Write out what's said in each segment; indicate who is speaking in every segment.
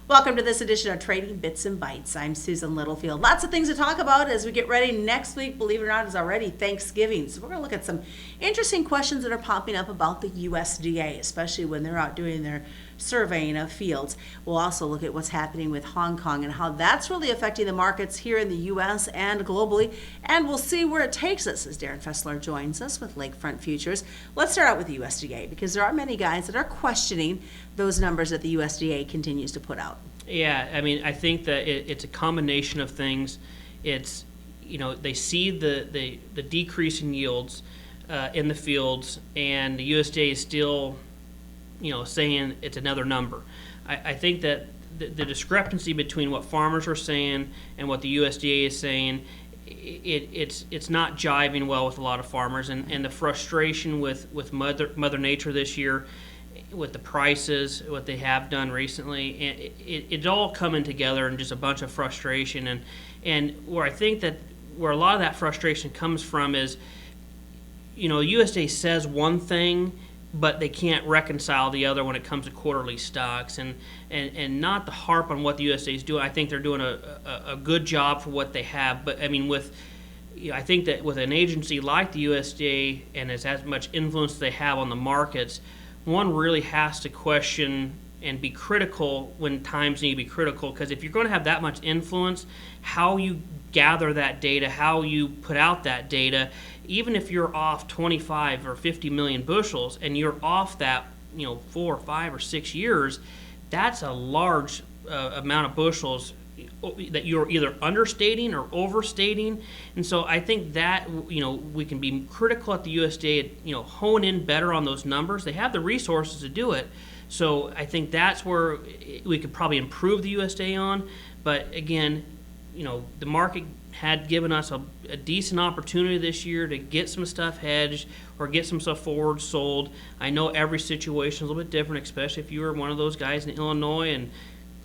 Speaker 1: Welcome to this edition of Trading Bits and Bytes. I'm Susan Littlefield. Lots of things to talk about as we get ready. Next week, believe it or not, is already Thanksgiving. So we're going to look at some interesting questions that are popping up about the USDA, especially when they're out doing their surveying of fields. We'll also look at what's happening with Hong Kong and how that's really affecting the markets here in the U.S. and globally. And we'll see where it takes us as Darin Fessler joins us with Lakefront Futures. Let's start out with the USDA because there are many guys that are questioning those numbers that the USDA continues to put out.
Speaker 2: Yeah, I mean, I think that it's a combination of things. It's, they see the decrease in yields in the fields, and the USDA is still, saying it's another number. I think that the discrepancy between what farmers are saying and what the USDA is saying, it's not jiving well with a lot of farmers, and the frustration with Mother Nature this year, with the prices, what they have done recently, and it's all coming together in just a bunch of frustration. And where I think that where a lot of that frustration comes from is, USDA says one thing, but they can't reconcile the other when it comes to quarterly stocks, and not to harp on what the USDA is doing. I think they're doing a good job for what they have, but I mean I think that with an agency like the USDA and as much influence they have on the markets, one really has to question and be critical when times need to be critical, because if you're going to have that much influence, how you gather that data, how you put out that data, even if you're off 25 or 50 million bushels and you're off that 4 or 5 or 6 years, that's a large amount of bushels that you're either understating or overstating. And so I think that we can be critical at the USDA, hone in better on those numbers. They have the resources to do it. So I think that's where we could probably improve the USDA on. But again, the market had given us a decent opportunity this year to get some stuff hedged or get some stuff forward sold. I know every situation is a little bit different, especially if you were one of those guys in Illinois and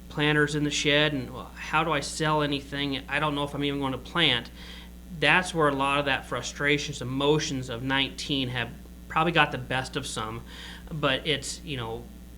Speaker 2: planters in the shed, and how do I sell anything? I don't know if I'm even going to plant. That's where a lot of that frustrations, emotions of 19 have probably got the best of some. But it's,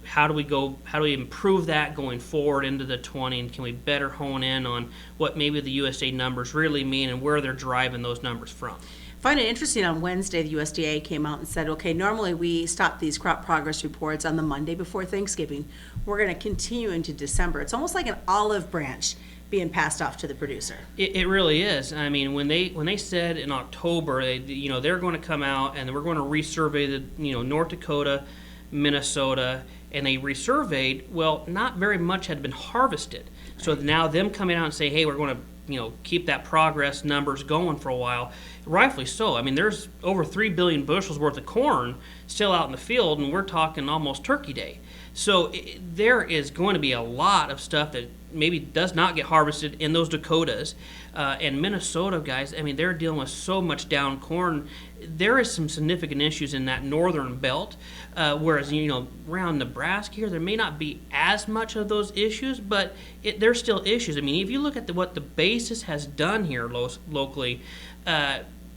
Speaker 2: how do we improve that going forward into the 20, and can we better hone in on what maybe the USA numbers really mean and where they're driving those numbers from?
Speaker 1: I find it interesting. On Wednesday, the USDA came out and said, okay, normally we stop these crop progress reports on the Monday before Thanksgiving. We're going to continue into December. It's almost like an olive branch being passed off to the producer.
Speaker 2: It really is. I mean, when they said in October, they're going to come out and we're going to resurvey the North Dakota, Minnesota, and they resurveyed. Well, not very much had been harvested. Right. So now them coming out and say, hey, we're going to keep that progress numbers going for a while. Rightfully so. I mean, there's over 3 billion bushels worth of corn still out in the field, and we're talking almost Turkey Day. So there is going to be a lot of stuff that maybe does not get harvested in those Dakotas. And Minnesota, guys, I mean, they're dealing with so much down corn. There is some significant issues in that northern belt, whereas, around Nebraska here, there may not be as much of those issues, but there's still issues. I mean, if you look at what the basis has done here locally,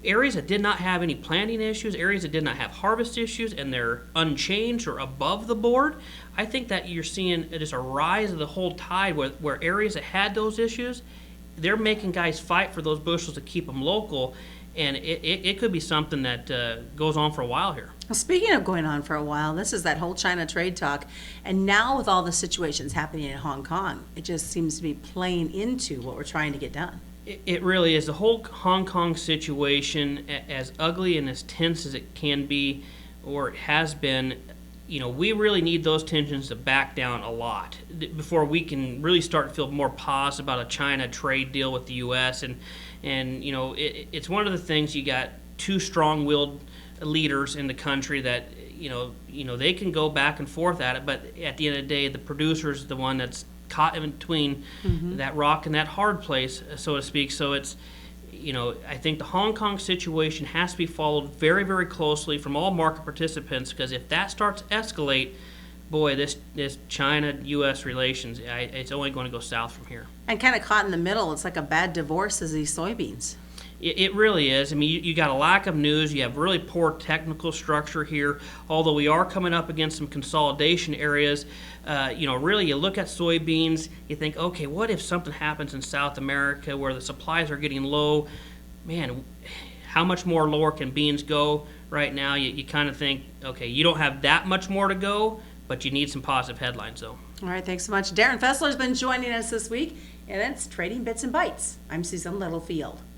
Speaker 2: areas that did not have any planting issues, areas that did not have harvest issues, and they're unchanged or above the board, I think that you're seeing just a rise of the whole tide where areas that had those issues, they're making guys fight for those bushels to keep them local, and it could be something that goes on for a while here.
Speaker 1: Well, speaking of going on for a while, this is that whole China trade talk, and now with all the situations happening in Hong Kong, it just seems to be playing into what we're trying to get done.
Speaker 2: It really is. The whole Hong Kong situation, as ugly and as tense as it can be, or it has been, we really need those tensions to back down a lot before we can really start to feel more positive about a China trade deal with the U.S. And it's one of the things. You got two strong-willed leaders in the country that they can go back and forth at it, but at the end of the day, the producer is the one that's caught in between that rock and that hard place, so to speak. So it's, I think the Hong Kong situation has to be followed very, very closely from all market participants, because if that starts to escalate, boy, this China-U.S. relations, it's only going to go south from here.
Speaker 1: And kind of caught in the middle. It's like a bad divorce as these soybeans.
Speaker 2: It really is. I mean, you got a lack of news. You have really poor technical structure here. Although we are coming up against some consolidation areas, really you look at soybeans, you think, okay, what if something happens in South America where the supplies are getting low? Man, how much more lower can beans go right now? You kind of think, okay, you don't have that much more to go, but you need some positive headlines, though.
Speaker 1: All right, thanks so much. Darin Fessler has been joining us this week, and it's Trading Bits and Bytes. I'm Susan Littlefield.